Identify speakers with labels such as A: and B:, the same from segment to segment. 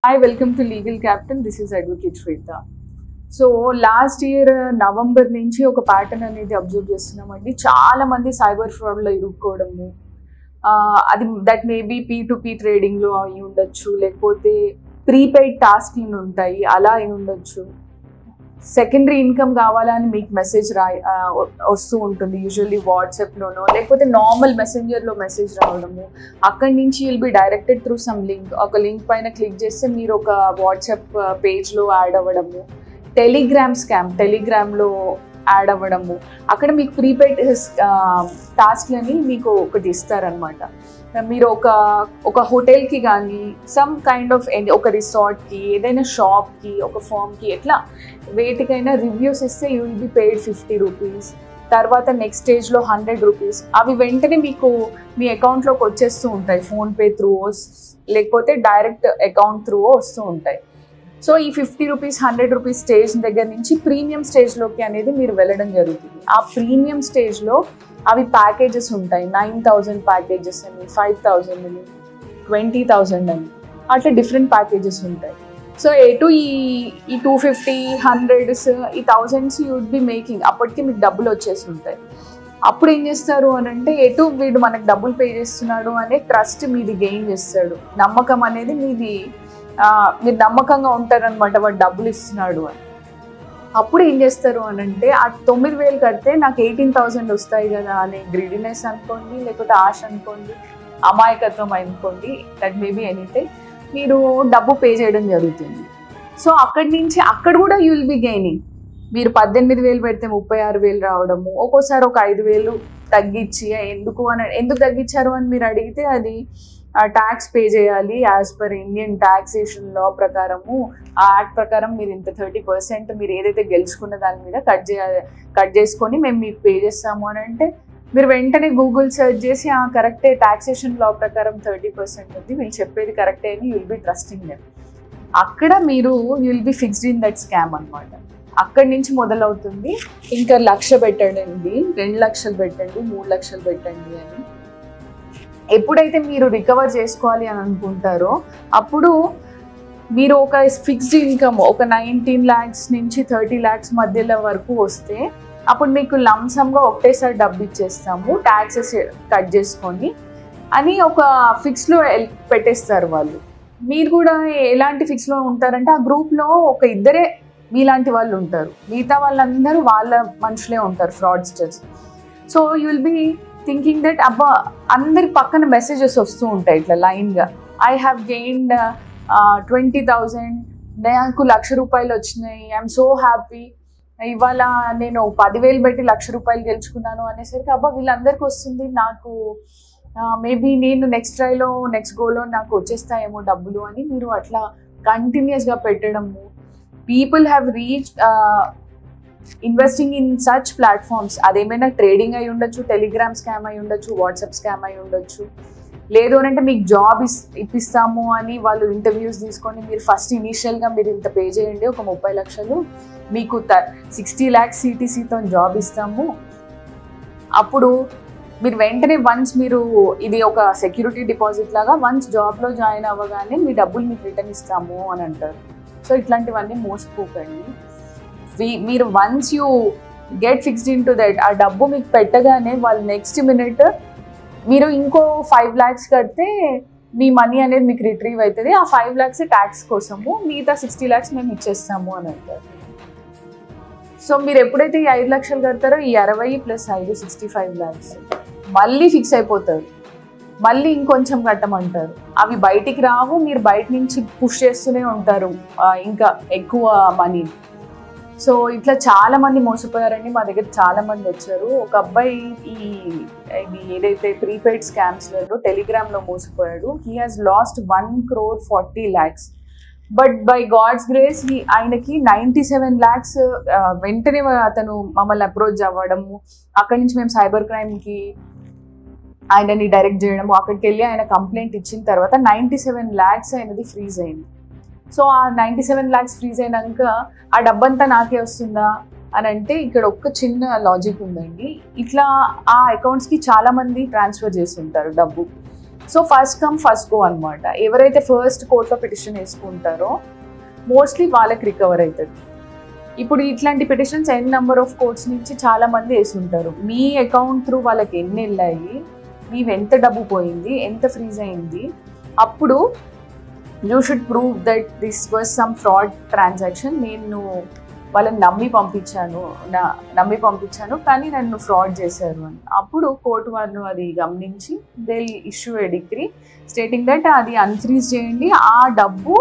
A: Hi, welcome to Legal Captain. This is Advocate Shweta. So last year November నుంచి ఒక pattern అనేది observe చేస్తున్నామండి. చాలా మంది సైబర్ ఫ్రాడ్లో ఇరుక్కోవడము, అది దట్ మేబీ P2P ట్రేడింగ్లో అయి ఉండొచ్చు, లేకపోతే ప్రీపెయిడ్ టాస్క్లు ఉంటాయి అలా అయి ఉండొచ్చు. సెకండరీ ఇన్కమ్ కావాలని మీకు మెసేజ్ వస్తూ ఉంటుంది, యూజువల్లీ వాట్సాప్లోనో లేకపోతే నార్మల్ మెసెంజర్లో మెసేజ్ రావడము. అక్కడి నుంచి will be directed through some link. ఒక లింక్ పైన క్లిక్ చేస్తే మీరు ఒక వాట్సాప్ పేజ్లో యాడ్ అవ్వడము. టెలిగ్రామ్ స్కామ్, టెలిగ్రామ్లో యాడ్ అవ్వడము. అక్కడ మీకు ప్రీపెయిడ్ టాస్క్లని మీకు ఒకటి ఇస్తారనమాట. మీరు ఒక హోటల్కి కానీ సమ్ కైండ్ ఆఫ్ ఒక రిసార్ట్కి, ఏదైనా షాప్కి, ఒక ఫామ్కి, ఎట్లా వేటికైనా రివ్యూస్ ఇస్తే you will be paid 50 rupees. తర్వాత నెక్స్ట్ స్టేజ్లో 100 రూపీస్. అవి వెంటనే మీకు మీ అకౌంట్లోకి వచ్చేస్తూ ఉంటాయి, ఫోన్పే త్రూ లేకపోతే డైరెక్ట్ అకౌంట్ త్రూ వస్తూ ఉంటాయి. సో ఈ 50 రూపీస్ 100 రూపీస్ స్టేజ్ దగ్గర నుంచి ప్రీమియం స్టేజ్లోకి అనేది మీరు వెళ్ళడం జరుగుతుంది. ఆ ప్రీమియం స్టేజ్లో అవి ప్యాకేజెస్ ఉంటాయి. 9,000 ప్యాకేజెస్ అని, 5,000 అని, 20,000 అని, అట్లా డిఫరెంట్ ప్యాకేజెస్ ఉంటాయి. సో ఎటు ఈ 250, 100s, ఈ 1000s you would be making. అప్పటికి మీకు డబ్బులు వచ్చేసి ఉంటాయి. అప్పుడు ఏం చేస్తారు అని అంటే, ఎటు వీడు మనకు డబ్బులు పే చేస్తున్నాడు అనే ట్రస్ట్ మీది గెయిన్ చేస్తాడు. నమ్మకం అనేది మీది, మీరు నమ్మకంగా ఉంటారనమాట, వాడు డబ్బులు ఇస్తున్నాడు అని. అప్పుడు ఏం చేస్తారు అని అంటే, ఆ 9,000 కడితే నాకు 18,000 వస్తాయి కదా అనే గ్రీడినెస్ అనుకోండి, లేకపోతే ఆశ అనుకోండి, అమాయకత్వం అనుకోండి, దట్ మేబీ ఎనీథింగ్, మీరు డబ్బు పే చేయడం జరుగుతుంది. సో అక్కడి నుంచి అక్కడ కూడా యూ విల్ బి గెయినింగ్. మీరు 18,000 పెడితే 36,000 రావడము. ఒక్కోసారి ఒక 5,000 తగ్గించి, ఎందుకు తగ్గించారు అని మీరు అడిగితే, అది ట్యాక్స్ పే చేయాలి యాజ్ పర్ ఇండియన్ ట్యాక్సేషన్ లా ప్రకారము. ఆ యాక్ట్ ప్రకారం మీరు ఇంత 30% మీరు ఏదైతే గెలుచుకున్న దాని మీద కట్ చేసుకొని మేము మీకు పే చేస్తాము అని అంటే, మీరు వెంటనే గూగుల్ సెర్చ్ చేసి కరెక్టే, ట్యాక్సేషన్ లా ప్రకారం 30% ఉంది, వీళ్ళు చెప్పేది కరెక్టే అని విల్ బి ట్రస్టింగ్ దెమ్. అక్కడ మీరు will be fixed in that scam అనమాట. అక్కడి నుంచి మొదలవుతుంది. ఇంకా 1,00,000 పెట్టండి, 2 లక్షలు పెట్టండి, 3 లక్షలు పెట్టండి అని. ఎప్పుడైతే మీరు రికవర్ చేసుకోవాలి అని అనుకుంటారో, అప్పుడు మీరు ఒక ఫిక్స్డ్ ఇన్కమ్ ఒక 19 lakhs నుంచి 30 lakhs మధ్యలో వరకు వస్తే, అప్పుడు మీకు లంసమ్గా ఒకటేసారి డబ్బు ఇచ్చేస్తాము, ట్యాక్సెస్ కట్ చేసుకొని అని ఒక ఫిక్స్లో పెట్టేస్తారు వాళ్ళు. మీరు కూడా ఎలాంటి ఫిక్స్లో ఉంటారంటే, ఆ గ్రూప్లో ఒక ఇద్దరే మీలాంటి వాళ్ళు ఉంటారు, మిగతా వాళ్ళందరూ వాళ్ళ మనుషులే ఉంటారు, fraudsters. So you will be thinking that అబ్బా, అందరి పక్కన మెసేజెస్ వస్తూ ఉంటాయి ఇట్లా లైన్గా, ఐ హ్యావ్ గెయిన్డ్ 20,000, నాకు 1,00,000 రూపాయలు వచ్చినాయి, ఐఎమ్ సో హ్యాపీ, ఇవాళ నేను 10,000 పెట్టి 1,00,000 రూపాయలు గెలుచుకున్నాను అనేసరికి, అబ్బా వీళ్ళందరికీ వస్తుంది, నాకు మేబీ నేను నెక్స్ట్ ట్రైలో నెక్స్ట్ గోలో నాకు వచ్చేస్తాయేమో డబ్బులు అని మీరు అట్లా కంటిన్యూస్గా పెట్టడము. People have reached investing in such platforms. అదేమైనా ట్రేడింగ్ అయి ఉండొచ్చు, టెలిగ్రామ్ స్కామ్ అయి ఉండొచ్చు, వాట్సాప్ స్కామ్ అయి ఉండొచ్చు, లేదు అని అంటే మీకు జాబ్ ఇప్పిస్తాము అని వాళ్ళు ఇంటర్వ్యూస్ తీసుకొని, మీరు ఫస్ట్ ఇనీషియల్గా మీరు ఇంత పే చేయండి, ఒక 30 లక్షలు, మీకు 60 lakhs CTCతో జాబ్ ఇస్తాము. అప్పుడు మీరు వెంటనే వన్స్ మీరు ఇది ఒక సెక్యూరిటీ డిపాజిట్ లాగా, వన్స్ జాబ్లో జాయిన్ అవ్వగానే మీ డబ్బులు మీకు రిటర్న్ ఇస్తాము అని అంటారు. సో ఇట్లాంటివన్నీ మోసపోకండి. మీరు once you get fixed in to that, ఆ డబ్బు మీకు పెట్టగానే వాళ్ళు నెక్స్ట్ మినిట్ మీరు ఇంకో 5 lakhs కడితే మీ మనీ అనేది మీకు రిట్రీవ్ అవుతుంది. ఆ 5 lakhs ట్యాక్స్ కోసము, మిగతా 60 lakhs మేము ఇచ్చేస్తాము అని అంటారు. సో మీరు ఎప్పుడైతే ఈ 5 లక్షలు కడతారో, ఈ 60 + 5 65 lakhs మళ్ళీ ఫిక్స్ అయిపోతారు. మళ్ళీ ఇంకొంచెం కట్టమంటారు, అవి బయటికి రావు, మీరు బయట నుంచి పుష్ చేస్తూనే ఉంటారు ఇంకా ఎక్కువ మనీ. సో ఇట్లా చాలా మంది మోసపోయారండి. మా దగ్గర చాలా మంది వచ్చారు. ఒక అబ్బాయి ఇది ఏదైతే ప్రీపెయిడ్ స్కామ్స్లలో టెలిగ్రామ్లో మోసపోయాడు. He has lost 1,40 lakhs. But by God's grace ఆయనకి 97 lakhs వెంటనే అతను మమ్మల్ని అప్రోచ్ అవ్వడము, అక్కడి నుంచి మేము సైబర్ క్రైమ్కి ఆయనని డైరెక్ట్ చేయడము, అక్కడికి వెళ్ళి ఆయన కంప్లైంట్ ఇచ్చిన తర్వాత 97 lakhs అయినది ఫ్రీజ్ అయింది. సో ఆ 97 lakhs ఫ్రీజ్ అయినాక ఆ డబ్బంతా నాకే వస్తుందా అని అంటే, ఇక్కడ ఒక్క చిన్న లాజిక్ ఉందండి. ఇట్లా ఆ అకౌంట్స్కి చాలామంది ట్రాన్స్ఫర్ చేస్తుంటారు డబ్బు. So first come first go అనమాట. ఎవరైతే ఫస్ట్ కోర్టులో పిటిషన్ వేసుకుంటారో మోస్ట్లీ వాళ్ళకి రికవర్ అవుతుంది. ఇప్పుడు ఇట్లాంటి petitions n number of courts నుంచి చాలా మంది వేసి ఉంటారు. మీ అకౌంట్ త్రూ వాళ్ళకి ఎన్ని వెళ్ళాయి, మీవి ఎంత డబ్బు పోయింది, ఎంత ఫ్రీజ్ అయింది, అప్పుడు you should prove that this was some fraud transaction. నేను వాళ్ళని నమ్మి పంపించాను కానీ నన్ను ఫ్రాడ్ చేశారు అని. అప్పుడు కోర్టు వాళ్ళు అది గమనించి they issue A degree stating that అది అన్ఫ్రీజ్ చేయండి, ఆ డబ్బు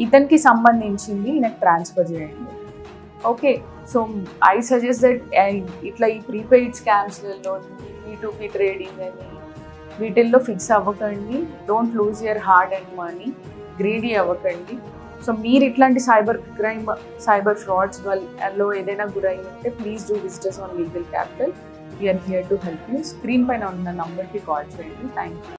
A: ఇతనికి సంబంధించింది ఈయనకు ట్రాన్స్ఫర్ చేయండి. Okay, so I suggest that ఇట్లా ఈ ప్రీపెయిడ్ స్కామ్స్లలో P2P ట్రేడింగ్ అని వీటిల్లో ఫిక్స్ అవ్వకండి. Don't lose your hard and money, greedy అవ్వకండి. సో మీరు ఇట్లాంటి సైబర్ ఫ్రాడ్స్ వల్ల ఏదైనా గురై ఉంటే please do visit us on Legal Capital. We are here to help you. Screen పైన ఉన్న నంబర్కి కాల్ చేయండి. Thank you.